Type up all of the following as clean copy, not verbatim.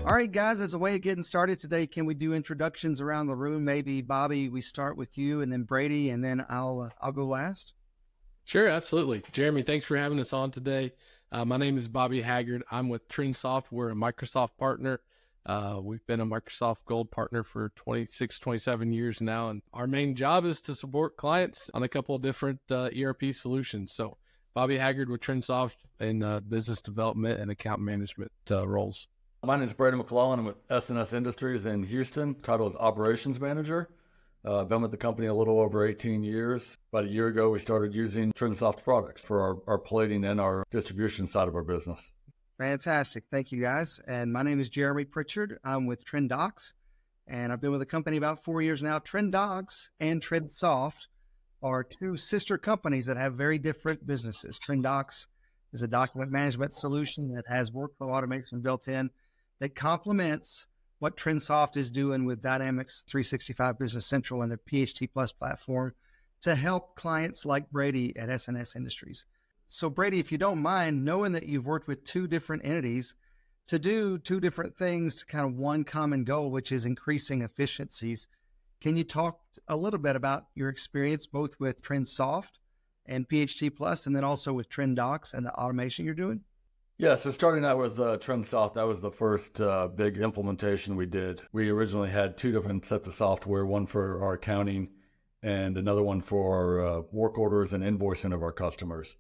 All right, guys, as a way of getting started today, can we do introductions around the room? Maybe Bobby, we start with you, and then Brady, and then I'll go last. Sure, absolutely. Jeremy, thanks for having us on today. My name is Bobby Haggard. I'm with TrinSoft. We're a Microsoft partner. We've been a Microsoft Gold partner for 26, 27 years now, and our main job is to support clients on a couple of different ERP solutions. So Bobby Haggard with TrinSoft in business development and account management roles. My name is Brady McClellan. I'm with S+S Industries in Houston. Title is Operations Manager. Been with the company a little over 18 years. About a year ago, we started using TrinSoft products for our plating and our distribution side of our business. Fantastic. Thank you, guys. And my name is Jeremy Prichard. I'm with TrinDocs, and I've been with the company about 4 years now. TrinDocs and TrinSoft are two sister companies that have very different businesses. TrinDocs is a document management solution that has workflow automation built in that complements what TrinSoft is doing with Dynamics 365 Business Central and their PHTPlus platform to help clients like Brady at S+S Industries. So Brady, if you don't mind, knowing that you've worked with two different entities to do two different things to kind of one common goal, which is increasing efficiencies, can you talk a little bit about your experience both with TrinSoft and PHTPlus and then also with TrinDocs and the automation you're doing? Yeah, so starting out with TrinSoft, that was the first big implementation we did. We originally had two different sets of software, one for our accounting and another one for our work orders and invoicing of our customers.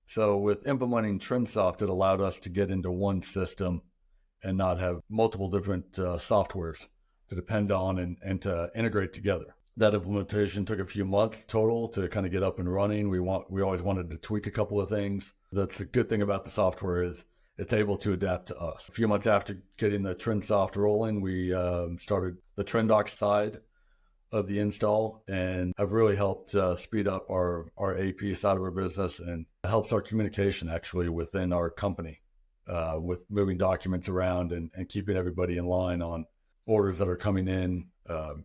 So with implementing TrinSoft, it allowed us to get into one system and not have multiple different softwares to depend on and to integrate together. That implementation took a few months total to kind of get up and running. We always wanted to tweak a couple of things. That's the good thing about the software is it's able to adapt to us. A few months after getting the TrinSoft rolling, we started the TrinDocs side of the install and have really helped speed up our AP side of our business and helps our communication actually within our company with moving documents around and keeping everybody in line on orders that are coming in,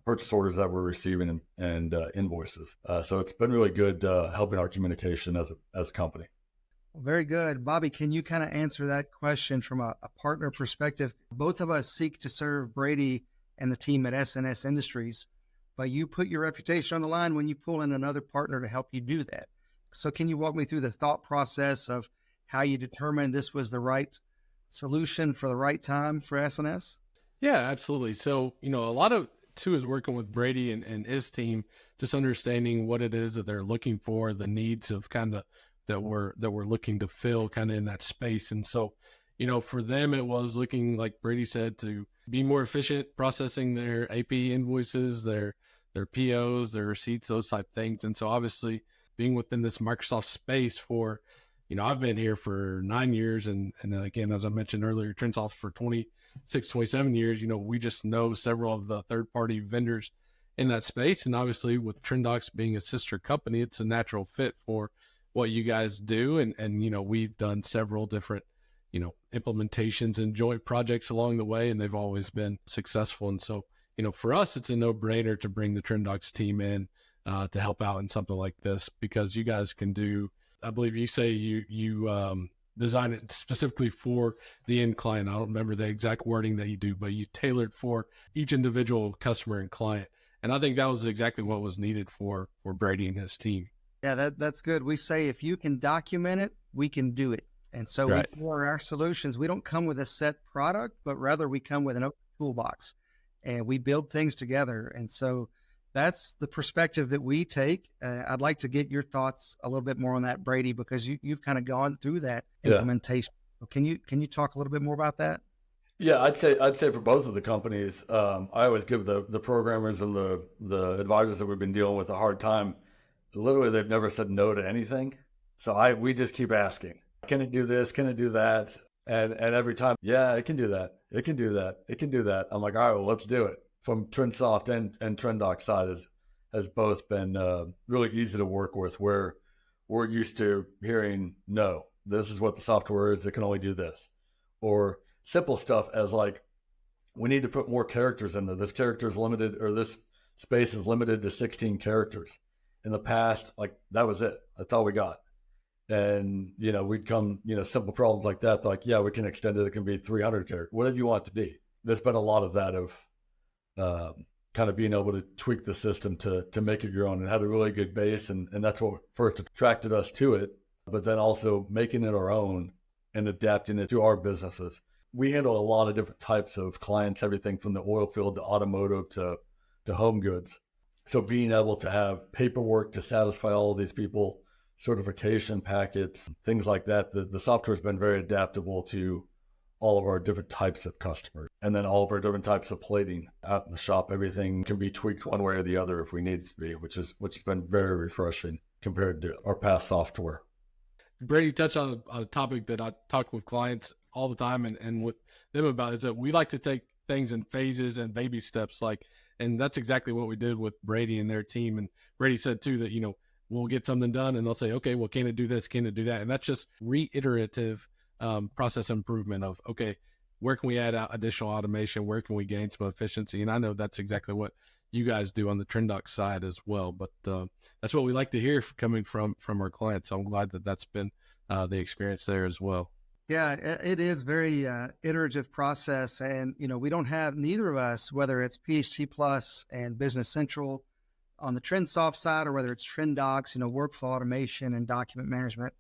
purchase orders that we're receiving and invoices. So it's been really good helping our communication as a company. Very good. Bobby, can you kind of answer that question from a partner perspective? Both of us seek to serve Brady and the team at S+S Industries, but you put your reputation on the line when you pull in another partner to help you do that. So can you walk me through the thought process of how you determined this was the right solution for the right time for S+S? Yeah, absolutely. So, a lot of too is working with Brady and his team, just understanding what it is that they're looking for, the needs of kind of that we're looking to fill kind of in that space. And so, for them, it was looking, like Brady said, to be more efficient processing their AP invoices, their POs, their receipts, those type things. And so obviously being within this Microsoft space for, I've been here for 9 years. And again, as I mentioned earlier, TrinSoft for 26, 27 years, we just know several of the third-party vendors in that space. And obviously with TrinDocs being a sister company, it's a natural fit for what you guys do. And we've done several different, implementations and joint projects along the way, and they've always been successful. And so, for us, it's a no-brainer to bring the TrinDocs team in to help out in something like this, because you guys can do, I believe you say you design it specifically for the end client. I don't remember the exact wording that you do, but you tailored for each individual customer and client. And I think that was exactly what was needed for Brady and his team. Yeah, that's good. We say if you can document it, we can do it. And so Right. for our solutions, we don't come with a set product, but rather we come with an open toolbox and we build things together. And so that's the perspective that we take. I'd like to get your thoughts a little bit more on that, Brady, because you've kind of gone through that implementation. So can you talk a little bit more about that? Yeah, I'd say for both of the companies, I always give the programmers and the advisors that we've been dealing with a hard time. Literally, they've never said no to anything. So we just keep asking, can it do this? Can it do that? And every time, yeah, it can do that. It can do that. It can do that. I'm like, all right, well, let's do it. From TrinSoft and TrinDocs side has both been really easy to work with, where we're used to hearing, no, this is what the software is. It can only do this. Or simple stuff as like, we need to put more characters in there. This character is limited, or this space is limited to 16 characters. In the past, like that was it. That's all we got. And, we'd come, simple problems like that. Like, yeah, we can extend it. It can be 300 characters, whatever you want it to be. there's been a lot of that of kind of being able to tweak the system to make it your own, and had a really good base. And that's what first attracted us to it, but then also making it our own and adapting it to our businesses. We handle a lot of different types of clients, everything from the oil field to automotive to home goods. So being able to have paperwork to satisfy all of these people, certification packets, things like that, the software has been very adaptable to all of our different types of customers. And then all of our different types of plating out in the shop, everything can be tweaked one way or the other if we need it to be, which has been very refreshing compared to our past software. Brady touched on a topic that I talk with clients all the time and with them about, is that we like to take things in phases and baby steps, and that's exactly what we did with Brady and their team. And Brady said too that, we'll get something done and they'll say, okay, well, can it do this? Can it do that? And that's just reiterative process improvement of, okay, where can we add additional automation? Where can we gain some efficiency? And I know that's exactly what you guys do on the TrinDocs side as well, but that's what we like to hear coming from our clients. So I'm glad that that's been the experience there as well. Yeah, it is very iterative process. And, we don't have, neither of us, whether it's PHTPlus and Business Central on the TrinSoft side, or whether it's TrinDocs, workflow automation and document management,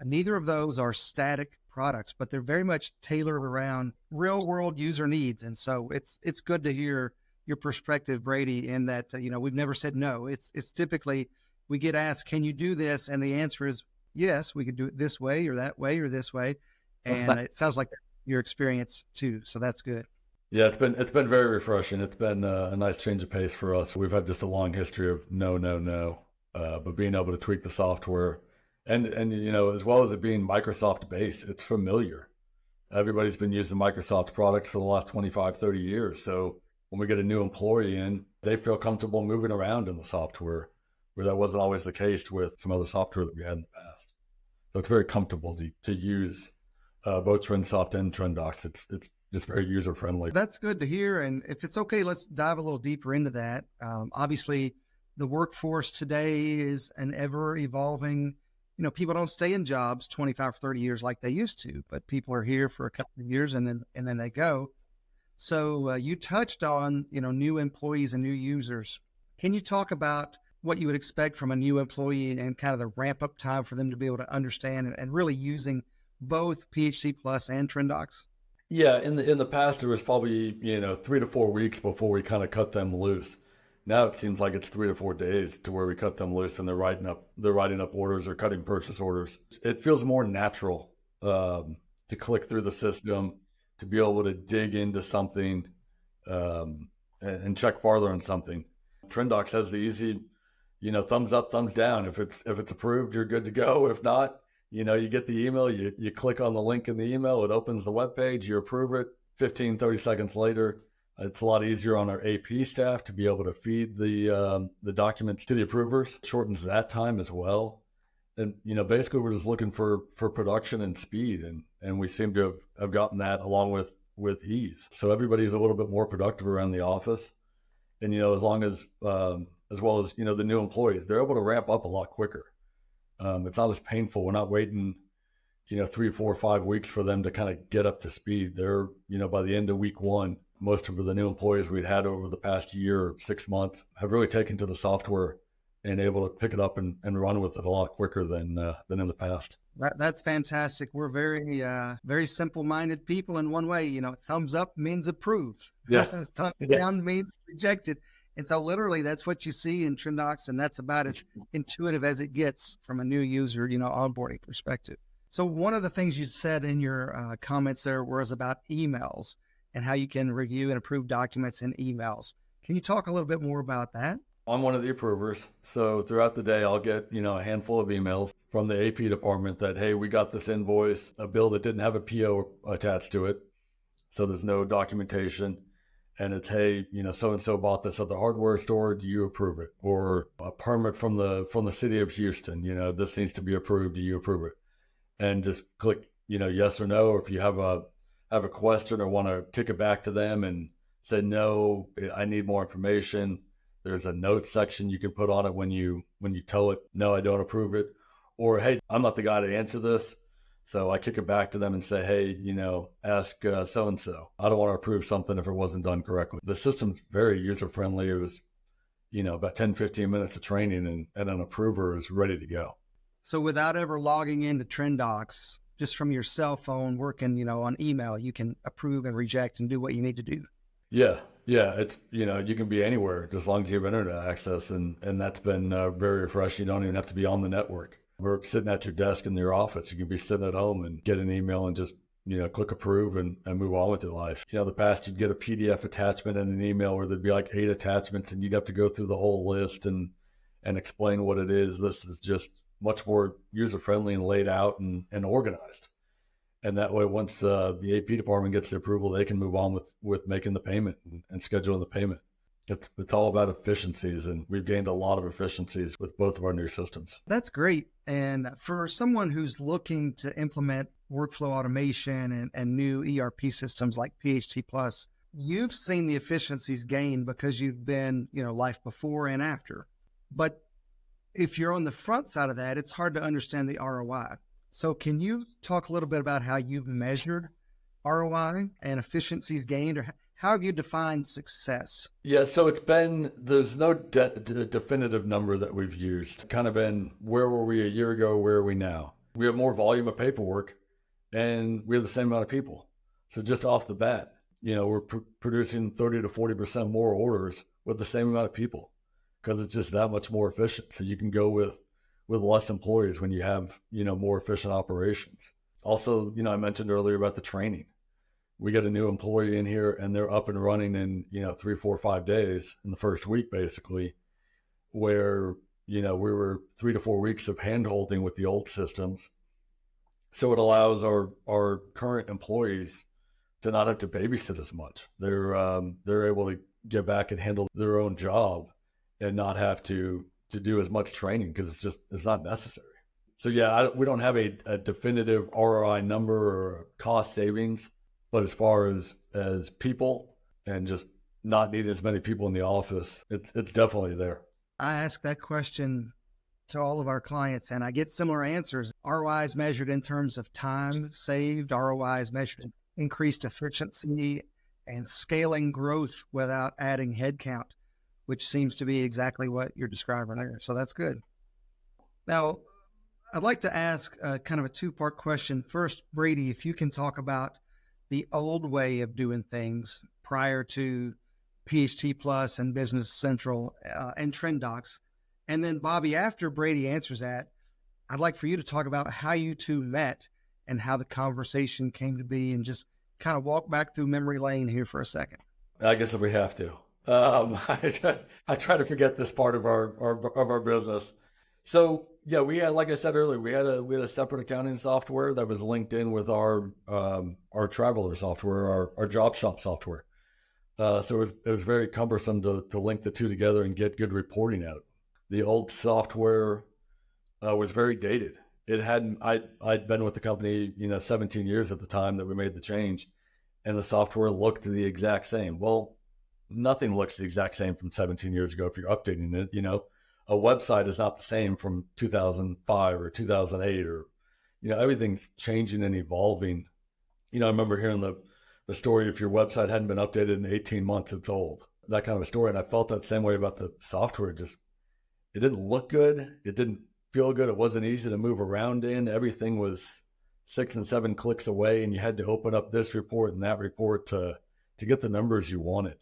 neither of those are static products, but they're very much tailored around real world user needs. And so it's good to hear your perspective, Brady, in that, we've never said no. It's typically, we get asked, can you do this? And the answer is, yes, we could do it this way or that way or this way. And it sounds like your experience too. So that's good. Yeah, it's been very refreshing. It's been a nice change of pace for us. We've had just a long history of no, but being able to tweak the software and as well as it being Microsoft based, it's familiar. Everybody's been using Microsoft products for the last 25, 30 years. So when we get a new employee in, they feel comfortable moving around in the software, where that wasn't always the case with some other software that we had in the past. So it's very comfortable to use both TrinSoft and TrinDocs. It's just very user friendly. That's good to hear. And if it's okay, let's dive a little deeper into that. Obviously, the workforce today is an ever evolving, people don't stay in jobs 25, 30 years like they used to, but people are here for a couple of years and then they go. So you touched on, new employees and new users. Can you talk about what you would expect from a new employee and kind of the ramp up time for them to be able to understand and really using both PHTPlus and TrinDocs? Yeah, in the past, it was probably 3 to 4 weeks before we kind of cut them loose. Now it seems like it's 3 to 4 days to where we cut them loose and they're writing up orders or cutting purchase orders. It feels more natural to click through the system, to be able to dig into something and check farther on something. TrinDocs has the easy, thumbs up, thumbs down. If it's approved, you're good to go. If not, you get the email, you click on the link in the email, it opens the web page, you approve it. 15, 30 seconds later, it's a lot easier on our AP staff to be able to feed the documents to the approvers. It shortens that time as well. And, basically we're just looking for production and speed, and we seem to have gotten that along with ease. So everybody's a little bit more productive around the office. And, as long as well as, the new employees, they're able to ramp up a lot quicker. It's not as painful. We're not waiting, 3, 4, 5 weeks for them to kind of get up to speed. They're, by the end of week 1, most of the new employees we'd had over the past year or 6 months have really taken to the software and able to pick it up and run with it a lot quicker than in the past. That's fantastic. We're very, very simple-minded people in one way. Thumbs up means approved. Yeah. Thumbs down means rejected. And so literally that's what you see in TrinDocs, and that's about as intuitive as it gets from a new user, onboarding perspective. So one of the things you said in your comments there was about emails and how you can review and approve documents in emails. Can you talk a little bit more about that? I'm one of the approvers. So throughout the day, I'll get, a handful of emails from the AP department that, hey, we got this invoice, a bill that didn't have a PO attached to it. So there's no documentation. And it's, hey, so-and-so bought this at the hardware store. Do you approve it? Or a permit from the city of Houston, this needs to be approved. Do you approve it? And just click, yes or no. Or if you have a question or want to kick it back to them and say, no, I need more information. There's a notes section you can put on it when you tell it, no, I don't approve it. Or, hey, I'm not the guy to answer this. So I kick it back to them and say, hey, ask so-and-so. I don't want to approve something if it wasn't done correctly. The system's very user-friendly. It was, about 10, 15 minutes of training and an approver is ready to go. So without ever logging into TrinDocs, just from your cell phone working, on email, you can approve and reject and do what you need to do. Yeah. It's, you can be anywhere as long as you have internet access. And that's been very refreshing. You don't even have to be on the network. We're sitting at your desk in your office. You can be sitting at home and get an email and just, click approve and move on with your life. The past you'd get a PDF attachment in an email where there'd be like 8 attachments and you'd have to go through the whole list and explain what it is. This is just much more user-friendly and laid out and organized. And that way, once the AP department gets the approval, they can move on with making the payment and scheduling the payment. It's all about efficiencies, and we've gained a lot of efficiencies with both of our new systems. That's great. And for someone who's looking to implement workflow automation and new ERP systems like PHTPlus, you've seen the efficiencies gained because you've been, life before and after. But if you're on the front side of that, it's hard to understand the ROI. So can you talk a little bit about how you've measured ROI and efficiencies gained, or how have you defined success? Yeah, so there's no definitive number that we've used. It's kind of been, where were we a year ago, where are we now? We have more volume of paperwork and we have the same amount of people. So just off the bat, we're producing 30 to 40% more orders with the same amount of people because it's just that much more efficient. So you can go with less employees when you have, more efficient operations. Also, I mentioned earlier about the training. We get a new employee in here and they're up and running in, 3, 4, 5 days in the first week, basically, where, we were 3 to 4 weeks of hand-holding with the old systems. So it allows our current employees to not have to babysit as much. They're able to get back and handle their own job and not have to do as much training because it's not necessary. So yeah, we don't have a definitive ROI number or cost savings. But as far as people and just not needing as many people in the office, it's definitely there. I ask that question to all of our clients and I get similar answers. ROI is measured in terms of time saved. ROI is measured in increased efficiency and scaling growth without adding headcount, which seems to be exactly what you're describing there. So that's good. Now, I'd like to ask kind of a 2-part question. First, Brady, if you can talk about the old way of doing things prior to PHTPlus and Business Central and TrinDocs. And then Bobby, after Brady answers that, I'd like for you to talk about how you two met and how the conversation came to be, and just kind of walk back through memory lane here for a second. I guess if we have to. I try to forget this part of our business. So yeah, we had, like I said earlier, we had a separate accounting software that was linked in with our traveler software, our job shop software. So it was very cumbersome to link the two together and get good reporting out. The old software was very dated. I'd been with the company, 17 years at the time that we made the change, and the software looked the exact same. Well, nothing looks the exact same from 17 years ago if you're updating it, A website is not the same from 2005 or 2008 or, everything's changing and evolving. I remember hearing the story, if your website hadn't been updated in 18 months, it's old. That kind of a story. And I felt that same way about the software. It didn't look good. It didn't feel good. It wasn't easy to move around in. Everything was 6 and 7 clicks away, and you had to open up this report and that report to get the numbers you wanted.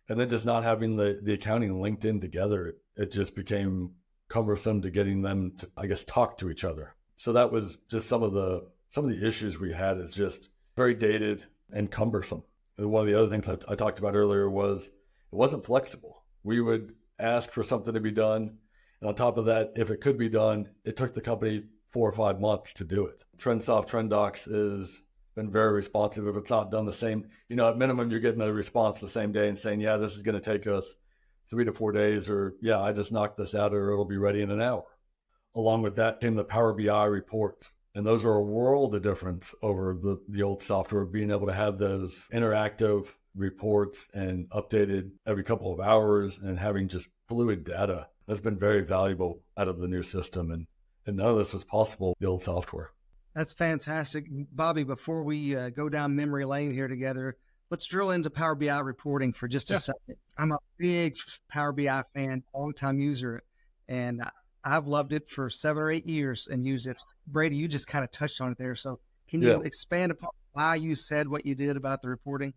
And then just not having the accounting linked in together, it just became cumbersome to getting them to, I guess, talk to each other. So that was just some of the issues we had, is just very dated and cumbersome. And one of the other things I talked about earlier was it wasn't flexible. We would ask for something to be done, and on top of that, if it could be done, it took the company 4 or 5 months to do it. TrinSoft, TrinDocs is been very responsive. If it's not done the same, at minimum, you're getting a response the same day and saying, yeah, this is going to take us 3 to 4 days, or yeah, I just knocked this out, or it'll be ready in an hour. Along with that came the Power BI reports. And those are a world of difference over the old software, being able to have those interactive reports and updated every couple of hours and having just fluid data. That's been very valuable out of the new system. And none of this was possible with the old software. That's fantastic. Bobby, before we go down memory lane here together, let's drill into Power BI reporting for just a second. I'm a big Power BI fan, long-time user, and I've loved it for 7 or 8 years and use it. Brady, you just kind of touched on it there. So can you expand upon why you said what you did about the reporting?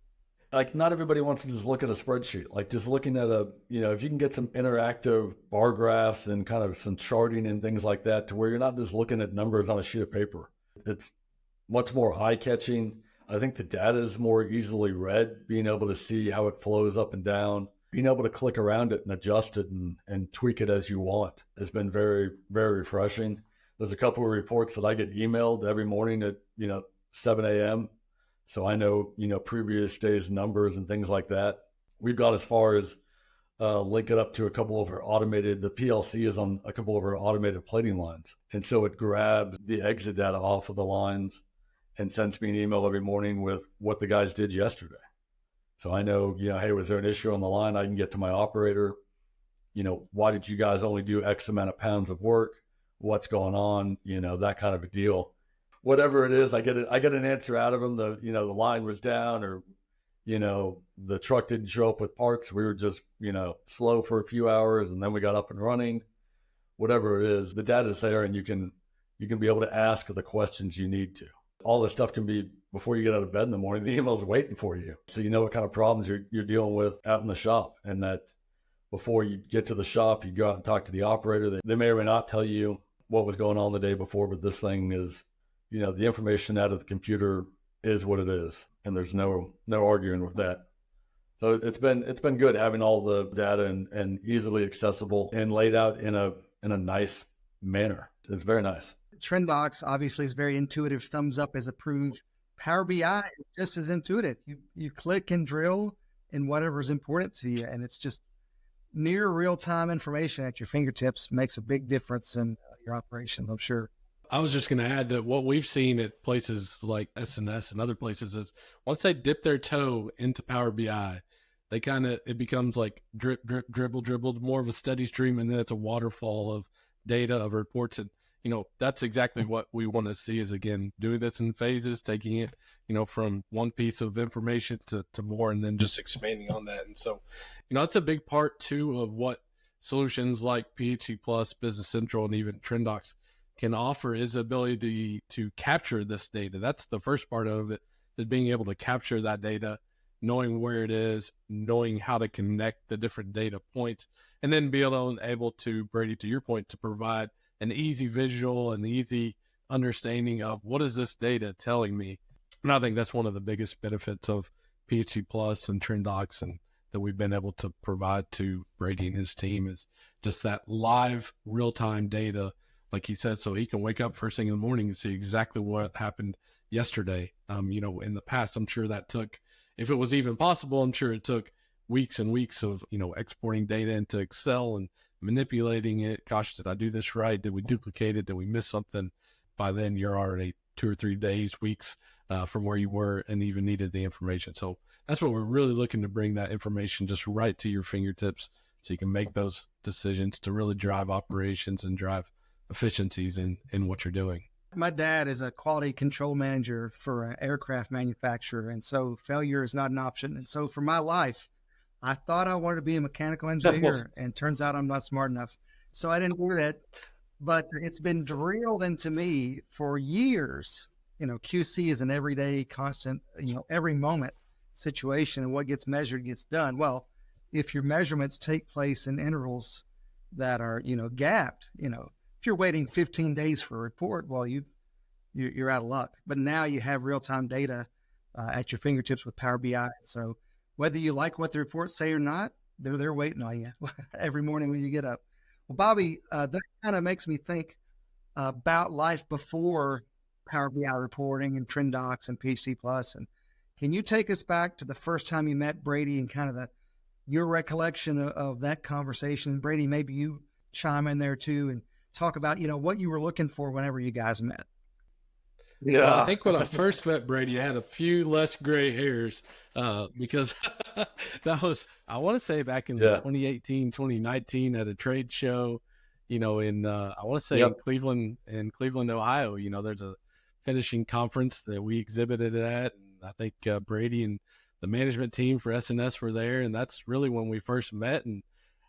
Like, not everybody wants to just look at a spreadsheet. Like, just looking at if you can get some interactive bar graphs and kind of some charting and things like that, to where you're not just looking at numbers on a sheet of paper. It's much more eye-catching. I think the data is more easily read, being able to see how it flows up and down, being able to click around it and adjust it and tweak it as you want has been very, very refreshing. There's a couple of reports that I get emailed every morning at 7 a.m. So I know, previous days' numbers and things like that. We've got as far as link it up to a couple of our the PLC is on a couple of our automated plating lines. And so it grabs the exit data off of the lines and sends me an email every morning with what the guys did yesterday. So I know, hey, was there an issue on the line? I can get to my operator. Why did you guys only do X amount of pounds of work? What's going on? That kind of a deal. Whatever it is, I get an answer out of them. The line was down, or the truck didn't show up with parts. We were just slow for a few hours, and then we got up and running. Whatever it is, the data's there, and you can be able to ask the questions you need to. All this stuff can be before you get out of bed in the morning. The email's waiting for you, so you know what kind of problems you're dealing with out in the shop, and that before you get to the shop, you go out and talk to the operator. They may or may not tell you what was going on the day before, but this thing is, the information out of the computer is what it is, and there's no arguing with that. So it's been good having all the data and easily accessible and laid out in a nice manner. It's very nice. TrinDocs obviously is very intuitive. Thumbs up as approved. Power BI is just as intuitive. You click and drill in whatever's important to you, and it's just near real-time information at your fingertips. Makes a big difference in your operations, I'm sure. I was just going to add that what we've seen at places like S+S and other places is once they dip their toe into Power BI, it becomes like drip, dribble, more of a steady stream, and then it's a waterfall of data, of reports. And, that's exactly what we want to see is, again, doing this in phases, taking it, from one piece of information to more, and then just expanding on that. And so, that's a big part, too, of what solutions like PHTPlus, Business Central, and even TrinDocs can offer is the ability to capture this data. That's the first part of it, is being able to capture that data, knowing where it is, knowing how to connect the different data points, and then be able to, Brady, to your point, to provide an easy visual and easy understanding of what is this data telling me. And I think that's one of the biggest benefits of PHTPlus and TrinDocs, and that we've been able to provide to Brady and his team, is just that live real-time data, like he said, so he can wake up first thing in the morning and see exactly what happened yesterday. In the past, I'm sure that took, if it was even possible, I'm sure it took weeks and weeks of, exporting data into Excel and manipulating it. Gosh, did I do this right? Did we duplicate it? Did we miss something? By then, you're already 2 or 3 days, weeks from where you were and even needed the information. So that's what we're really looking to bring, that information just right to your fingertips, so you can make those decisions to really drive operations and drive efficiencies in what you're doing. My dad is a quality control manager for an aircraft manufacturer, and so failure is not an option. And so for my life, I thought I wanted to be a mechanical engineer, and turns out I'm not smart enough. So I didn't do that, but it's been drilled into me for years. QC is an everyday, constant, every moment situation, and what gets measured gets done. Well, if your measurements take place in intervals that are, gapped, if you're waiting 15 days for a report, well, you're out of luck. But now you have real-time data at your fingertips with Power BI. So whether you like what the reports say or not, they're there waiting on you every morning when you get up. Well, Bobby, that kind of makes me think about life before Power BI reporting and TrinDocs and PHTPlus. And can you take us back to the first time you met Brady and kind of your recollection of that conversation? Brady, maybe you chime in there too and talk about, what you were looking for whenever you guys met. Yeah. Well, I think when I first met Brady, I had a few less gray hairs because that was, I want to say back in 2018, 2019 at a trade show, I want to say in Cleveland, Ohio. There's a finishing conference that we exhibited at. And I think Brady and the management team for S+S were there. And that's really when we first met. And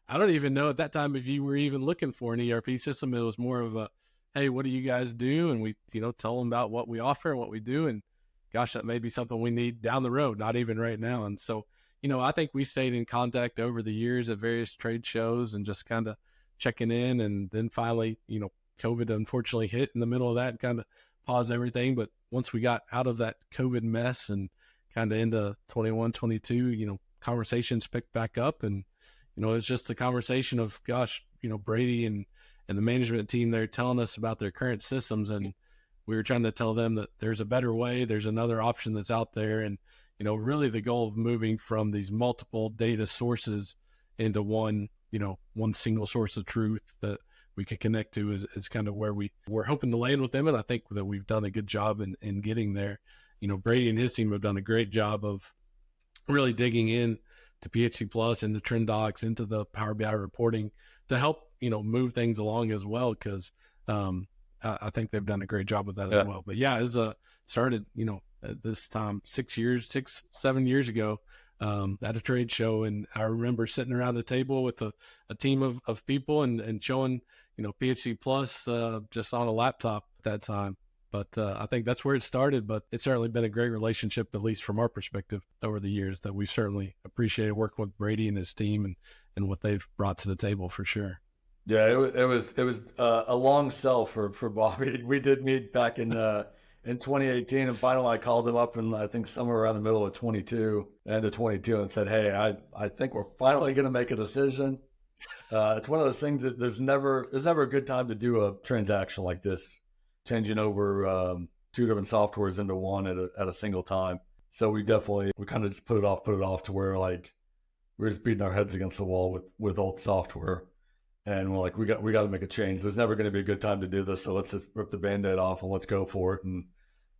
I don't even know at that time if you were even looking for an ERP system. It was more of a, hey, what do you guys do? And we, tell them about what we offer and what we do. And gosh, that may be something we need down the road, not even right now. And so, I think we stayed in contact over the years at various trade shows and just kind of checking in. And then finally, COVID unfortunately hit in the middle of that and kind of paused everything. But once we got out of that COVID mess and kind of into 21, 22, conversations picked back up. And, it's just a conversation of, gosh, Brady and the management team, they're telling us about their current systems. And we were trying to tell them that there's a better way. There's another option that's out there. And, really the goal of moving from these multiple data sources into one single source of truth that we can connect to is kind of where we're hoping to land with them. And I think that we've done a good job in getting there. Brady and his team have done a great job of really digging in to PHTPlus, into TrinDocs, into the Power BI reporting to help, move things along as well. Cause, I think they've done a great job with that as well. But yeah, it's started, at this time, 7 years ago, at a trade show. And I remember sitting around the table with a team of people and showing, PHTPlus, just on a laptop at that time. But I think that's where it started. But it's certainly been a great relationship, at least from our perspective over the years, that we've certainly appreciated working with Brady and his team and what they've brought to the table for sure. Yeah, it was a long sell for Bobby. We did meet back in 2018, and finally I called him up, and I think somewhere around the middle of 22, end of 22, and said, "Hey, I think we're finally going to make a decision." It's one of those things that there's never a good time to do a transaction like this, changing over two different softwares into one at a single time. So we kind of just put it off to where like we're just beating our heads against the wall with old software. And we're like, we got to make a change. There's never going to be a good time to do this, so let's just rip the Band-Aid off and let's go for it. And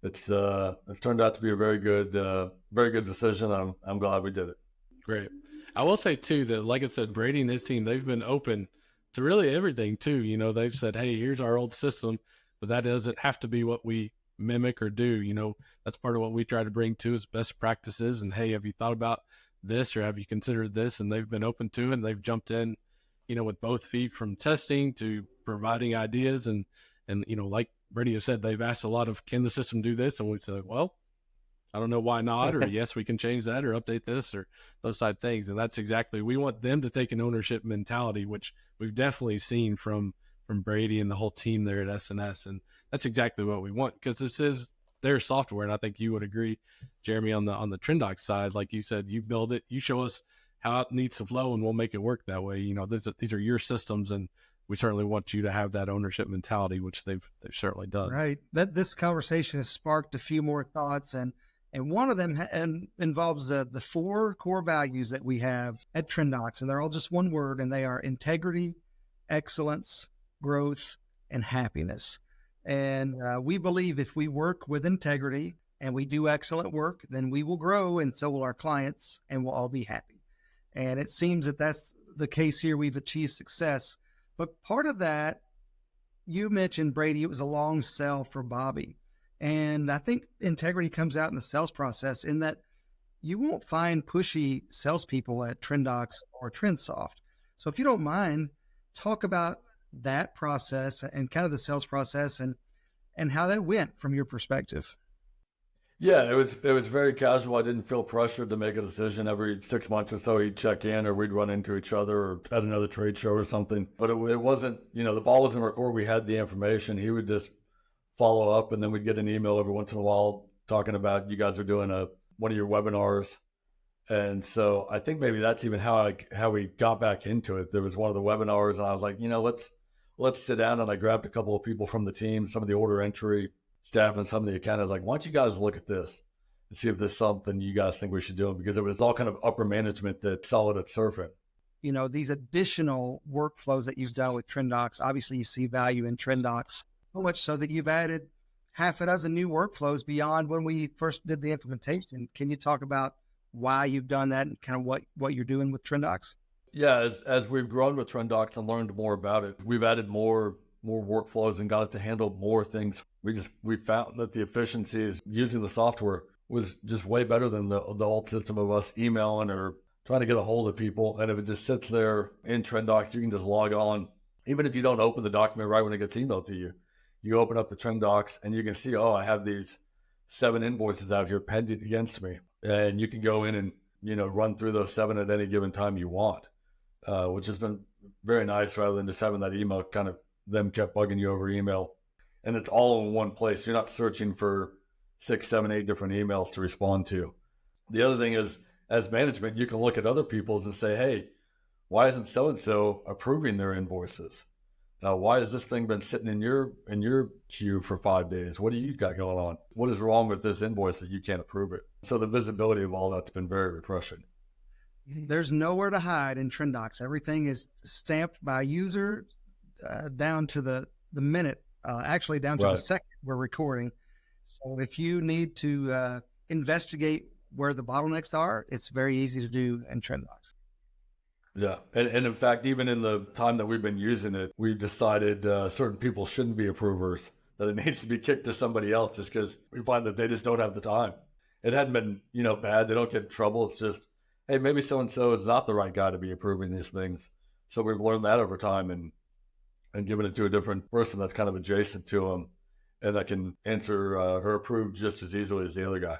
it's turned out to be a very good decision. I'm glad we did it. Great. I will say too that, like I said, Brady and his team, they've been open to really everything too. They've said, hey, here's our old system, but that doesn't have to be what we mimic or do. That's part of what we try to bring to is best practices. And hey, have you thought about this or have you considered this? And they've been open to it, and they've jumped in, with both feet, from testing to providing ideas. And like Brady has said, they've asked a lot of, can the system do this? And we've said, well, I don't know why not, or yes, we can change that or update this or those type of things. And that's exactly, we want them to take an ownership mentality, which we've definitely seen from Brady and the whole team there at S+S. And that's exactly what we want, because this is their software. And I think you would agree, Jeremy, on the TrinDocs side, like you said, you build it, you show us how it needs to flow, and we'll make it work that way. These are your systems, and we certainly want you to have that ownership mentality, which they've certainly done. Right. This conversation has sparked a few more thoughts, and one of them involves the 4 core values that we have at TrinDocs, and they're all just one word, and they are integrity, excellence, growth, and happiness. And we believe if we work with integrity and we do excellent work, then we will grow, and so will our clients, and we'll all be happy. And it seems that that's the case here. We've achieved success. But part of that, you mentioned, Brady, it was a long sell for Bobby. And I think integrity comes out in the sales process, in that you won't find pushy salespeople at TrinDocs or TrinSoft. So if you don't mind, talk about that process and kind of the sales process and how that went from your perspective. Yeah, it was very casual. I didn't feel pressured to make a decision. Every 6 months or so, he'd check in, or we'd run into each other or at another trade show or something. But it wasn't, the ball wasn't in our court. We had the information. He would just follow up, and then we'd get an email every once in a while talking about, you guys are doing one of your webinars. And so I think maybe that's even how we got back into it. There was one of the webinars, and I was like, let's sit down. And I grabbed a couple of people from the team, some of the order entry staff and some of the accountants, like, why don't you guys look at this and see if there's something you guys think we should do? Because it was all kind of upper management that saw it at Surfing. These additional workflows that you've done with TrinDocs, obviously you see value in TrinDocs, so much so that you've added half a dozen new workflows beyond when we first did the implementation. Can you talk about why you've done that and kind of what you're doing with TrinDocs? Yeah, as we've grown with TrinDocs and learned more about it, we've added more workflows and got it to handle more things. We found that the efficiencies using the software was just way better than the old system of us emailing or trying to get a hold of people. And if it just sits there in TrinDocs, you can just log on. Even if you don't open the document right when it gets emailed to you, you open up the TrinDocs and you can see, oh, I have these 7 invoices out here pending against me. And you can go in and, run through those 7 at any given time you want, which has been very nice rather than just having that email kind of them kept bugging you over email. And it's all in one place. You're not searching for 6, 7, 8 different emails to respond to. The other thing is, as management, you can look at other people's and say, hey, why isn't so-and-so approving their invoices? Why has this thing been sitting in your queue for 5 days? What do you got going on? What is wrong with this invoice that you can't approve it? So the visibility of all that's been very refreshing. There's nowhere to hide in TrinDocs. Everything is stamped by user down to the minute, actually down to the second we're recording. So if you need to investigate where the bottlenecks are, it's very easy to do in TrinDocs. Yeah. And in fact, even in the time that we've been using it, we've decided certain people shouldn't be approvers, that it needs to be kicked to somebody else just because we find that they just don't have the time. It hadn't been, bad. They don't get in trouble. It's just, hey, maybe so-and-so is not the right guy to be approving these things. So we've learned that over time and given it to a different person that's kind of adjacent to them and that can answer or approve just as easily as the other guy.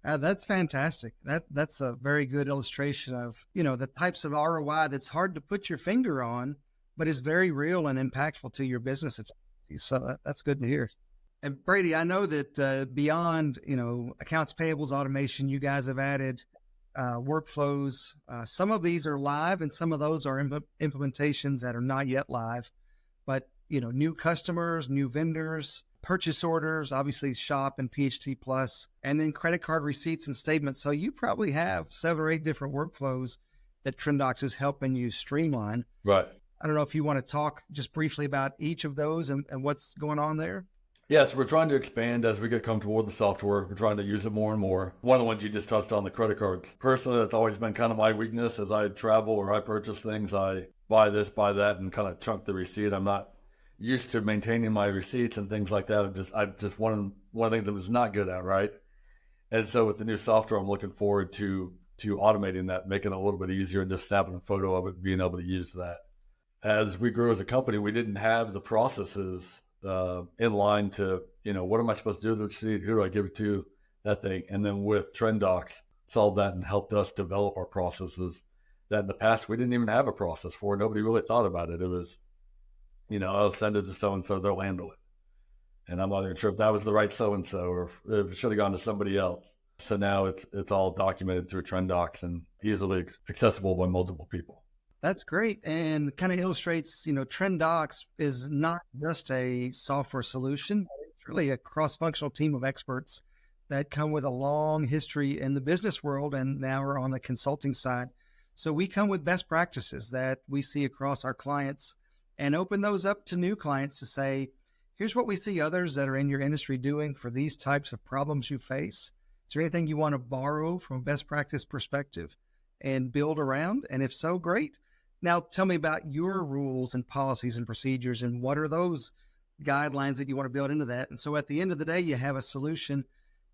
That's fantastic. That's a very good illustration of, the types of ROI that's hard to put your finger on, but is very real and impactful to your business efficiency. So that's good to hear. And Brady, I know that beyond, accounts payables automation, you guys have added workflows. Some of these are live and some of those are implementations that are not yet live, but, new customers, new vendors, purchase orders, obviously shop and PHTPlus, and then credit card receipts and statements. So you probably have 7 or 8 different workflows that TrinDocs is helping you streamline. Right. I don't know if you want to talk just briefly about each of those and what's going on there. Yes, we're trying to expand as we get comfortable with the software. We're trying to use it more and more. One of the ones you just touched on, the credit cards. Personally, that's always been kind of my weakness. As I travel or I purchase things, I buy this, buy that, and kind of chunk the receipt. I'm not used to maintaining my receipts and things like that. I'm just one of the things I was not good at, right? And so with the new software, I'm looking forward to automating that, making it a little bit easier and just snapping a photo of it, being able to use that. As we grew as a company, we didn't have the processes in line to, what am I supposed to do with the receipt? Who do I give it to? That thing. And then with TrinDocs, solved that and helped us develop our processes that in the past we didn't even have a process for. Nobody really thought about it. It was, I'll send it to so-and-so, they'll handle it. And I'm not even sure if that was the right so-and-so or if it should have gone to somebody else. So now it's all documented through TrinDocs and easily accessible by multiple people. That's great. And kind of illustrates, TrinDocs is not just a software solution. It's really a cross-functional team of experts that come with a long history in the business world and now are on the consulting side. So we come with best practices that we see across our clients and open those up to new clients to say, here's what we see others that are in your industry doing for these types of problems you face. Is there anything you want to borrow from a best practice perspective and build around? And if so, great. Now tell me about your rules and policies and procedures and what are those guidelines that you want to build into that? And so at the end of the day, you have a solution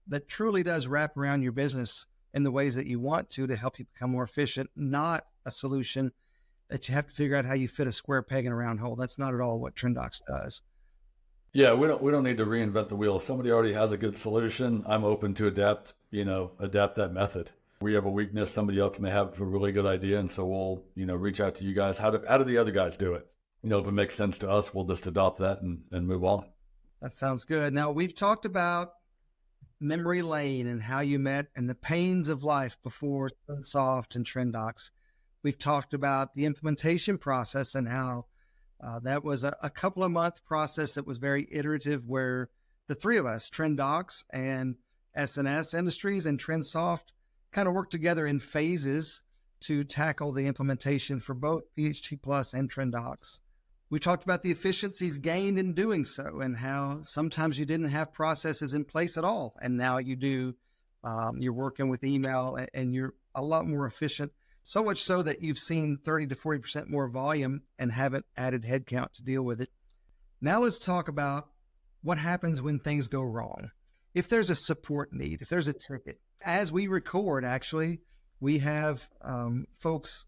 that truly does wrap around your business in the ways that you want to help you become more efficient, not a solution that you have to figure out how you fit a square peg in a round hole. That's not at all what TrinDocs does. Yeah, we don't need to reinvent the wheel. If somebody already has a good solution, I'm open to adapt that method. We have a weakness, somebody else may have a really good idea, and so we'll, reach out to you guys. How do the other guys do it? If it makes sense to us, we'll just adopt that and move on. That sounds good. Now, we've talked about memory lane and how you met and the pains of life before TrinSoft and TrinDocs. We've talked about the implementation process and how that was a couple of month process that was very iterative, where the three of us, TrinDocs and S+S Industries and TrinSoft, kind of worked together in phases to tackle the implementation for both PHTPlus and TrinDocs. We talked about the efficiencies gained in doing so and how sometimes you didn't have processes in place at all, and now you do. You're working with email and you're a lot more efficient. So much so that you've seen 30 to 40% more volume and haven't added headcount to deal with it. Now let's talk about what happens when things go wrong. If there's a support need, if there's a ticket. As we record, actually, we have folks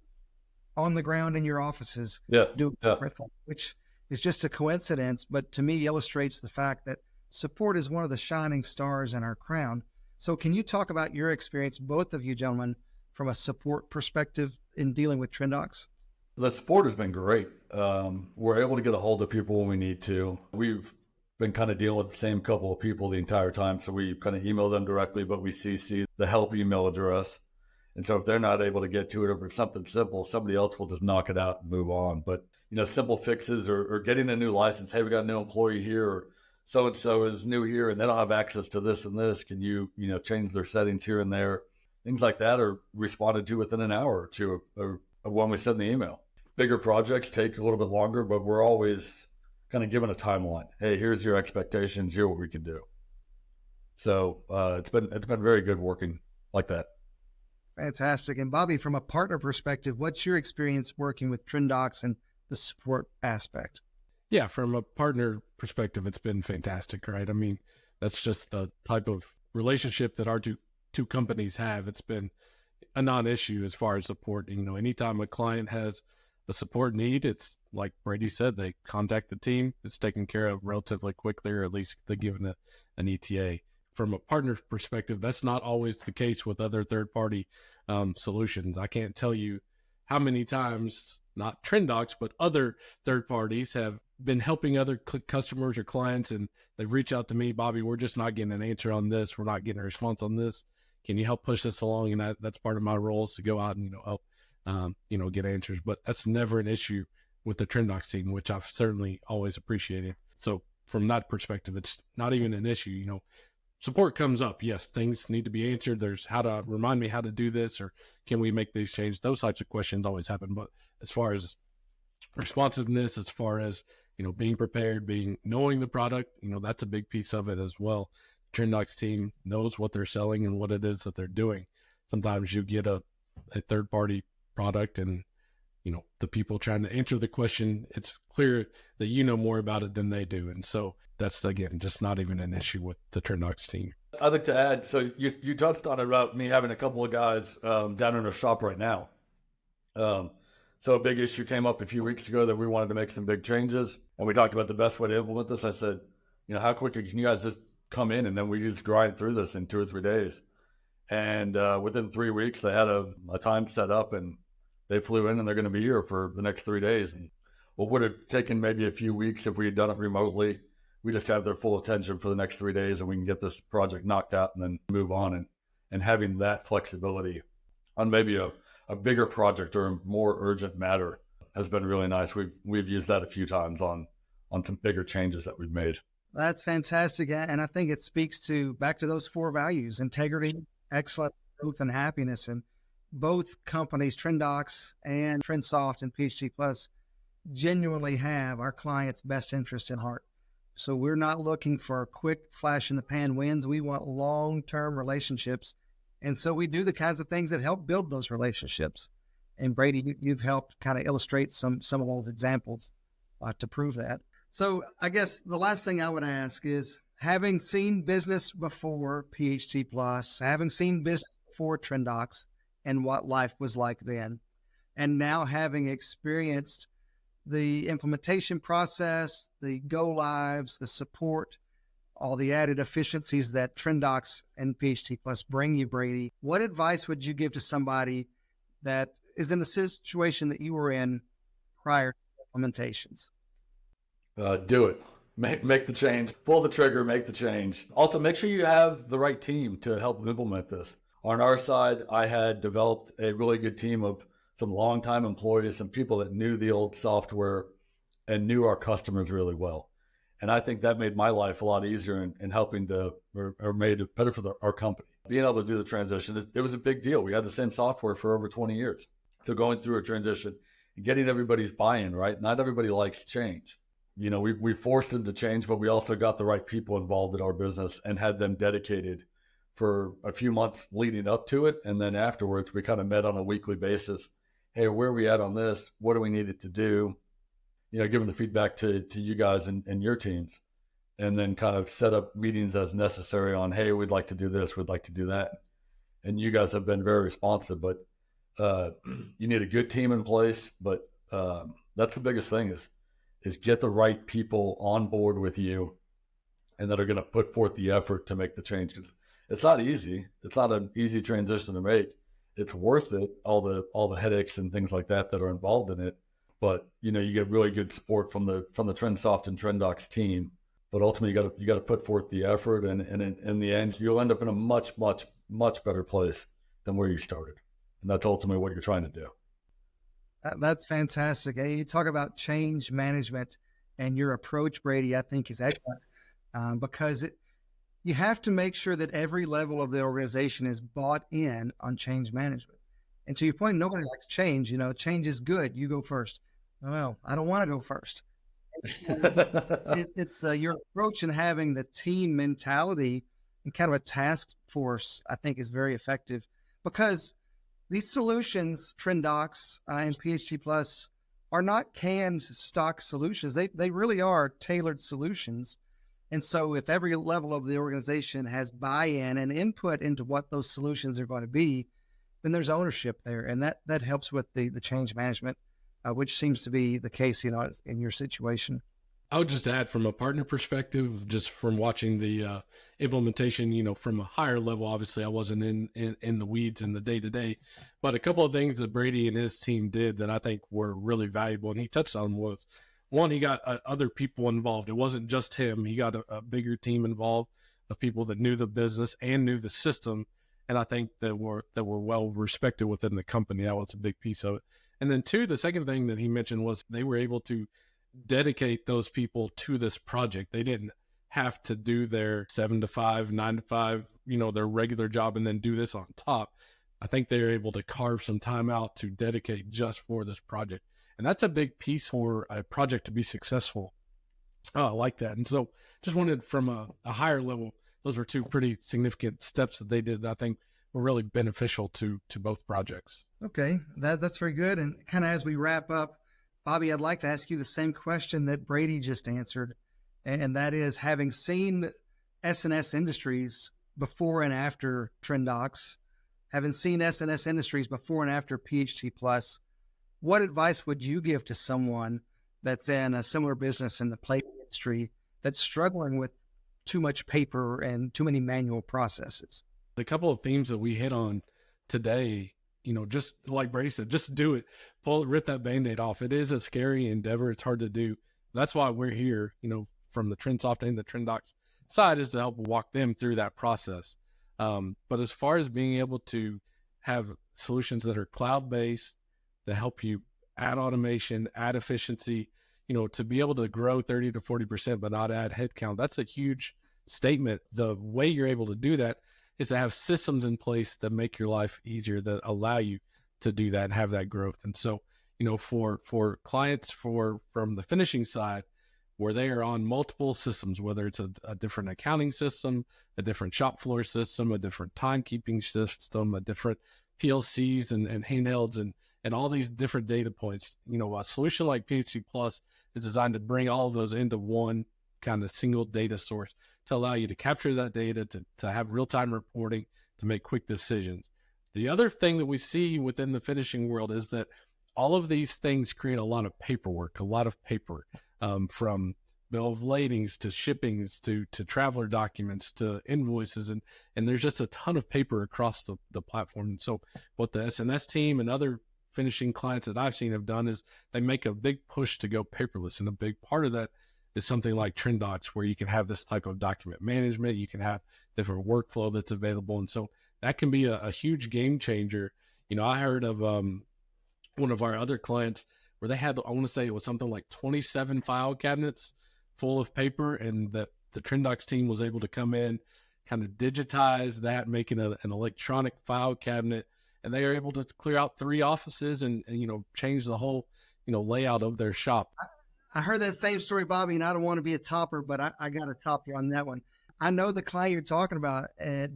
on the ground in your offices doing everything, which is just a coincidence, but to me illustrates the fact that support is one of the shining stars in our crown. So can you talk about your experience, both of you gentlemen, from a support perspective in dealing with TrinDocs? The support has been great. We're able to get a hold of people when we need to. We've been kind of dealing with the same couple of people the entire time, so we kind of email them directly, but we CC the help email address. And so if they're not able to get to it over something simple, somebody else will just knock it out and move on. But, simple fixes or getting a new license. Hey, we got a new employee here, or so-and-so is new here and they don't have access to this and this. Can you, change their settings here and there? Things like that are responded to within an hour or two of when we send the email. Bigger projects take a little bit longer, but we're always kind of given a timeline. Hey, here's your expectations. Here's what we can do. So it's been very good working like that. Fantastic. And Bobby, from a partner perspective, what's your experience working with TrinDocs and the support aspect? Yeah, from a partner perspective, it's been fantastic, right? I mean, that's just the type of relationship that our two companies have. It's been a non-issue as far as support. Anytime a client has a support need, it's like Brady said, they contact the team. It's taken care of relatively quickly, or at least they're given an ETA. From a partner perspective, that's not always the case with other third-party solutions. I can't tell you how many times, not TrinDocs, but other third parties have been helping other customers or clients, and they've reached out to me, Bobby, we're just not getting an answer on this. We're not getting a response on this. Can you help push this along? And that's part of my role, is to go out and, help, get answers. But that's never an issue with the TrinDocs team, which I've certainly always appreciated. So from that perspective, it's not even an issue. Support comes up. Yes, things need to be answered. There's remind me how to do this, or can we make these changes? Those types of questions always happen. But as far as responsiveness, as far as, being prepared, knowing the product, that's a big piece of it as well. TrinDocs team knows what they're selling and what it is that they're doing. Sometimes you get a third party product and, the people trying to answer the question, it's clear that you know more about it than they do. And so that's, again, just not even an issue with the TrinDocs team. I'd like to add, so you touched on it about me having a couple of guys down in our shop right now. So a big issue came up a few weeks ago that we wanted to make some big changes. And we talked about the best way to implement this. I said, how quickly can you guys just come in and then we just grind through this in 2 or 3 days? And within 3 weeks, they had a time set up and they flew in and they're going to be here for the next 3 days. And what would have taken maybe a few weeks if we had done it remotely, we just have their full attention for the next 3 days and we can get this project knocked out and then move on. And having that flexibility on maybe a bigger project or a more urgent matter has been really nice. We've used that a few times on some bigger changes that we've made. That's fantastic. And I think it speaks back to those 4 values: integrity, excellence, growth, and happiness. And both companies, TrinDocs and TrinSoft and PHTPlus, genuinely have our clients' best interest in heart. So we're not looking for quick flash in the pan wins. We want long-term relationships. And so we do the kinds of things that help build those relationships. And Brady, you've helped kind of illustrate some of those examples to prove that. So I guess the last thing I would ask is, having seen business before PHTPlus, having seen business before TrinDocs and what life was like then, and now having experienced the implementation process, the go lives, the support, all the added efficiencies that TrinDocs and PHTPlus bring you, Brady, what advice would you give to somebody that is in the situation that you were in prior to implementations? Do it. Make the change. Pull the trigger, make the change. Also, make sure you have the right team to help implement this. On our side, I had developed a really good team of some longtime employees, some people that knew the old software and knew our customers really well. And I think that made my life a lot easier in helping or made it better for our company. Being able to do the transition, it was a big deal. We had the same software for over 20 years. So going through a transition and getting everybody's buy-in, right? Not everybody likes change. We forced them to change, but we also got the right people involved in our business and had them dedicated for a few months leading up to it. And then afterwards, we kind of met on a weekly basis. Hey, where are we at on this? What do we need to do? Giving the feedback to you guys and your teams. and then kind of set up meetings as necessary on, hey, we'd like to do this, we'd like to do that. And you guys have been very responsive, but you need a good team in place. But that's the biggest thing is get the right people on board with you and that are going to put forth the effort to make the change. It's not easy. It's not an easy transition to make. It's worth it, all the headaches and things like that are involved in it. But you get really good support from the TrinSoft and TrinDocs team. But ultimately, you got to put forth the effort, and in the end, you'll end up in a much, much, much better place than where you started. And that's ultimately what you're trying to do. That's fantastic. You talk about change management, and your approach, Brady, I think is excellent, because you have to make sure that every level of the organization is bought in on change management. And to your point, nobody likes change. Change is good. You go first. Well, I don't want to go first. It's your approach in having the team mentality and kind of a task force, I think, is very effective, because these solutions, TrinDocs and PHTPlus, are not canned stock solutions. They really are tailored solutions. And so if every level of the organization has buy-in and input into what those solutions are going to be, then there's ownership there. And that helps with the change management, which seems to be the case, in your situation. I would just add, from a partner perspective, just from watching the implementation, from a higher level, obviously I wasn't in the weeds in the day-to-day, but a couple of things that Brady and his team did that I think were really valuable, and he touched on, was, one, he got other people involved. It wasn't just him. He got a bigger team involved of people that knew the business and knew the system, and I think that were well respected within the company. That was a big piece of it. And then two, the second thing that he mentioned was they were able to dedicate those people to this project. They didn't have to do their 7 to 5, 9 to 5, their regular job and then do this on top. I think they were able to carve some time out to dedicate just for this project. And that's a big piece for a project to be successful. Oh, I like that. And so just wanted, from a higher level, those were two pretty significant steps that they did that I think were really beneficial to both projects. Okay, that's very good. And kind of as we wrap up, Bobby, I'd like to ask you the same question that Brady just answered, and that is, having seen S+S Industries before and after TrinDocs, having seen S+S Industries before and after PHTPlus, what advice would you give to someone that's in a similar business in the plate industry that's struggling with too much paper and too many manual processes? The couple of themes that we hit on today, just like Brady said, just do it. Rip that Band-Aid off. It is a scary endeavor. It's hard to do. That's why we're here, from the TrinSoft and the TrinDocs side, is to help walk them through that process. But as far as being able to have solutions that are cloud-based, that help you add automation, add efficiency, to be able to grow 30 to 40%, but not add headcount, that's a huge statement. The way you're able to do that is to have systems in place that make your life easier, that allow you to do that and have that growth. And so, for clients from the finishing side, where they are on multiple systems, whether it's a different accounting system, a different shop floor system, a different timekeeping system, a different PLCs and handhelds and all these different data points, a solution like PHTPlus is designed to bring all of those into one kind of single data source to allow you to capture that data, to have real-time reporting, to make quick decisions. The other thing that we see within the finishing world is that all of these things create a lot of paperwork, a lot of paper, from bill of ladings to shippings to traveler documents to invoices. And there's just a ton of paper across the platform. And so what the S+S team and other finishing clients that I've seen have done is they make a big push to go paperless. And a big part of that is something like TrinDocs, where you can have this type of document management, you can have different workflow that's available. And so that can be a huge game changer. I heard of one of our other clients where they had, I want to say it was something like 27 file cabinets full of paper, and that the TrinDocs team was able to come in, kind of digitize that, making an electronic file cabinet, and they are able to clear out 3 offices and change the whole, layout of their shop. I heard that same story, Bobby, and I don't want to be a topper, but I got to top you on that one. I know the client you're talking about,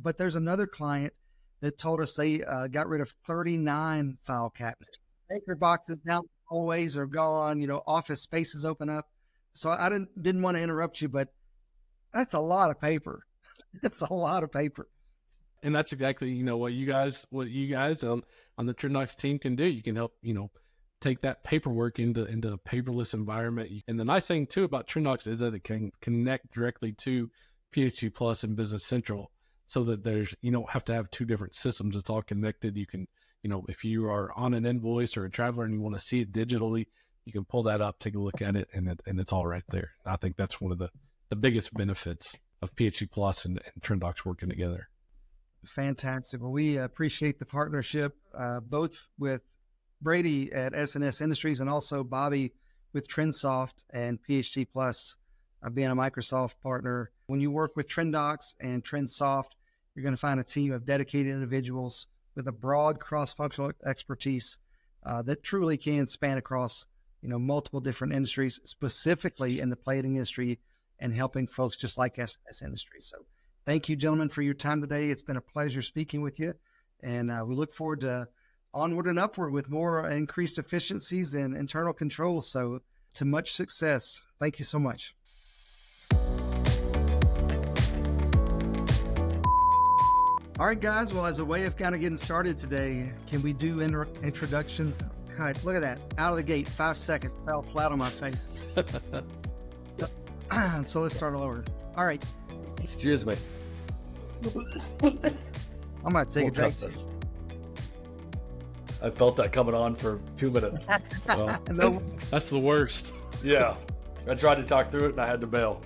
but there's another client that told us they got rid of 39 file cabinets. Anchor boxes down the hallways are gone, office spaces open up. So I didn't want to interrupt you, but That's a lot of paper. That's a lot of paper. And that's exactly, you know, what you guys on the TrinDocs team can do. You can help, you know, take that paperwork into a paperless environment. And the nice thing too about TrinDocs is that it can connect directly to PHTPlus and Business Central, so that you don't have to have two different systems. It's all connected. You can, you know, if you are on an invoice or a traveler and you want to see it digitally, you can pull that up, take a look at it, and it's all right there. I think that's one of the biggest benefits of PHTPlus and TrinDocs working together. Fantastic. Well, we appreciate the partnership, both with Brady at S+S Industries and also Bobby with TrinSoft and PHTPlus, being a Microsoft partner. When you work with TrinDocs and TrinSoft, you're going to find a team of dedicated individuals with a broad cross-functional expertise that truly can span across, you know, multiple different industries, specifically in the plating industry, and helping folks just like S+S Industries. So thank you, gentlemen, for your time today. It's been a pleasure speaking with you, and we look forward to onward and upward with more increased efficiencies and internal controls. So to much success. Thank you so much. All right, guys. Well, as a way of kind of getting started today, can we do introductions? All right, look at that. Out of the gate, 5 seconds. Fell flat on my face. So let's start all over. All right. Excuse me. I'm going to take a drink. I felt that coming on for 2 minutes. No, that's the worst. Yeah. I tried to talk through it and I had to bail.